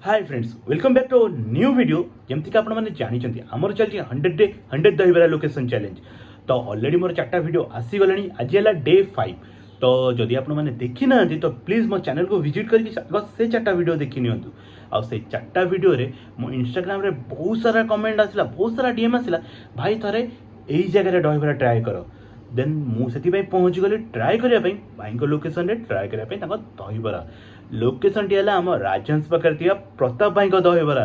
Hi friends welcome back to new video जमती कि आपने जानी आमर चलती 100 दहीबरा लोकेशन चैलेंज। तो ऑलरेडी मोर 4टा वीडियो आसीगलानी आज है डे 5। तो जदि आपने देखी ना तो प्लीज मो चैनल को विजिट करके से 4टा वीडियो देखी नियंतु। आ से 4टा वीडियो रे मो इंस्टाग्राम रे बहुत सारा कमेंट आसला, बहुत सारा डीएम आसला, भाई थरे यही जगह दहीबरा ट्राए कर। देन मुझे पहुँची गली ट्राए करने भाई लोकेशन रे ट्राए करने दहीबरा लोकेशन टी है आम राजहंस पाखे थी प्रताप भाई दहीबरा।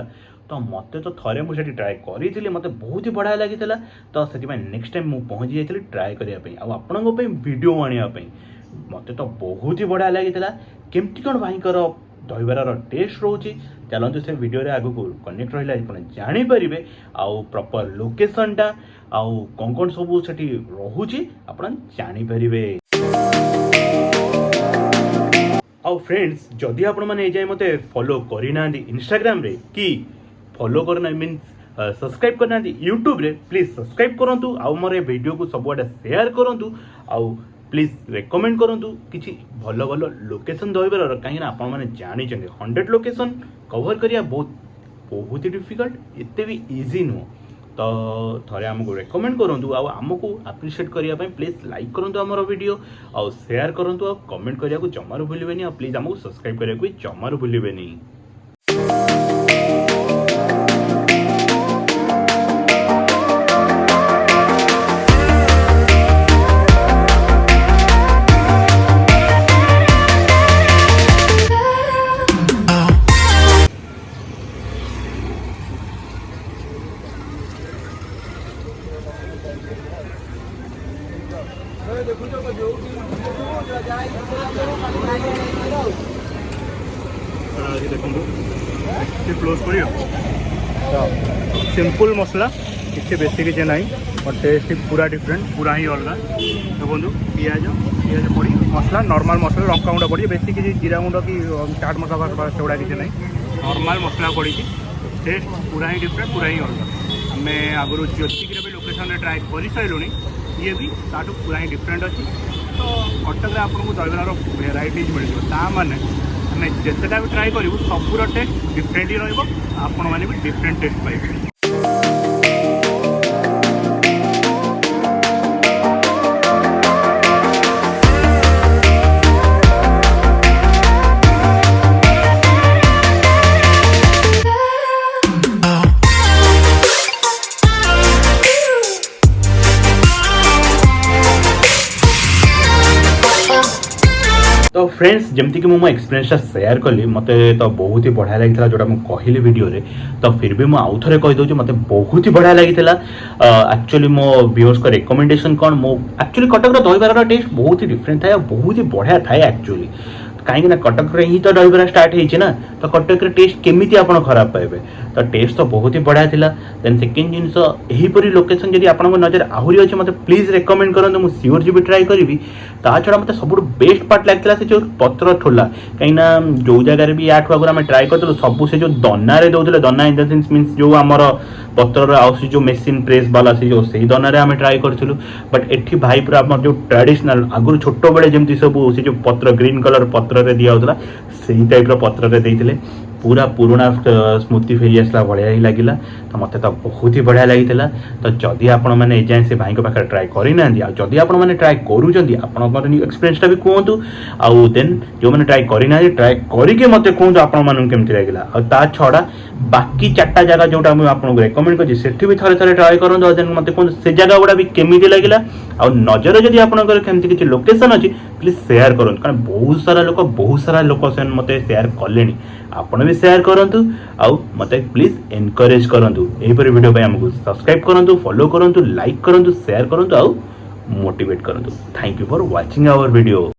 तो मत तो थे मुझे ट्राए करी मत बहुत ही बढ़िया लगी। तो से नेक्स्ट टाइम मुझे पहुँची जाइए ट्राए करने आपण वीडियो आने मत तो बहुत ही बढ़िया लगी। केमती कौन भाई दहीबरार टेस्ट रोचे चलते से वीडियो आगे को कनेक्ट रहा जानीपर आउ प्रॉपर लोकेशन आउ कौन कौन सब से रोचे आप जानीपर। आउ फ्रेंड्स जदि आपण मैंने जाए मत फॉलो करना इंस्टाग्राम रे कि फॉलो करना मीन सब्सक्राइब करना यूट्यूब रे प्लीज सब्सक्राइब करूँ। आउ मोर वीडियो को सबुआडे शेयर करूँ। आउ प्लीज रेकमेंड करूँ कि भल भल लोकेशन दहीबरार कहीं आपण मैंने जानी 100 लोकेशन कवर करिया बहुत ही डिफिकल्ट, एते भी इजी नुह। तो थोड़े आमको रेकमेंड करूँ आमको आप्रिशिएट करने प्लीज लाइक करूँ आम वीडियो आउ शेयर करूँ आ कमेंट करने को जमारू भूलें। प्लीज आमको सब्सक्राइब करने को जमारू भूलें। सिंपल मसला किसी बेसी किसी ना और टेस्ट पूरा डिफरेंट पूरा ही अलग। देखो पिज पिज पड़ी मसला नॉर्मल मसला लंका गुंड पड़ी बेसी किसी जीरा गुंड कि चाट मसला सेगुड़ा किसी ना नॉर्मल मसला पड़ी टेस्ट पूरा ही डिफरेंट पूरा ही अलग। आम आगुरी ज्योतिक भी लोकेशन ट्राए कर सारूँ ये भी ताठू पूरा ही डिफरेंट अच्छी। तो कटक आपको दहीबरार भेराइटीज मिल जाने आम जितेटा भी ट्राए करूँ सबूर टेस्ट डिफरेंट ही रहा मैंने भी डिफरेंट टेस्ट पाइबे। तो फ्रेंड्स जमती कि मो एक्सपीरियंस शेयर कली मत तो बहुत ही बढ़िया लगी जोटा मुझे कहली वीडियो रे। तो फिर भी मुझे आउ थे कहीदे मत बहुत ही बढ़िया लगी। एक्चुअली मो व्यूअर्स को रिकमेंडेशन कौन मो एक्चुअली कटक दहीबरार टेस्ट बहुत ही डिफरेंट थाए बहुत ही बढ़िया थाए एक्चुअली कहीं कटक रे ही तो दहीबरा स्टार्ट होती ना। तो कटक टेस्ट केमिति आपण खराब पाइबे। तो टेस्ट तो बहुत ही बढ़िया थिला। देन सेकेंड जिनस यहीपरी लोकेशन जब आप नजर आहरी अच्छे मत प्लीज रेकमेंड करूँ मुझे सियोर जी ट्राए करी। ता छड़ा मत सब बेस्ट पार्ट लगता से जो पत्र ठोला कहीं जो जगह भी या आगे आम ट्राए कर सब से जो दनारे दौले दना इन द सेन्स मीन्स जो आमर पत्र आसी जो मेसीन प्रेस वाला से जो सही दनारे आम ट्राए करूँ। बट एठी भाई पूरा जो ट्रेडिशनल आगुरी छोट बेले जमी सब से जो पत्र ग्रीन कलर पत्र रे दिया होता से टाइप पत्र रे देते पूरा पुराना स्मृति फेरी आसला बढ़िया ही लगिला। तो मत तो बहुत ही बढ़िया लगी। तो जदि आपण मैंने एजाए से भाई पाखे ट्राए करना जदि आप ट्राए करूँ एक्सपीरियंसटा भी कहतु आउ देन जो मैंने ट्राए करना ट्राए करके मत कहतु आपमती लगे। ता छड़ा बाकी 4टा जगह जोटा मुझे आपको रेकमेंड कर भी थे थे ट्राए करूँ देन मत कहूँ से जगह गुड़ा भी केमी लगे। आ नजर जब आपंकर केमती किसी लोकेशन अच्छी प्लीज शेयर करूँ कारण बहुत सारा लोकेशन मत शेयर कले आपण भी शेयर करूँ आउ मत प्लीज एनकरेज करूँ। यहीपरि वीडियो आमको सब्सक्राइब करूँ फॉलो करूँ लाइक करूँ शेयर करूँ आउ मोटिवेट करूँ। Thank you for watching our video.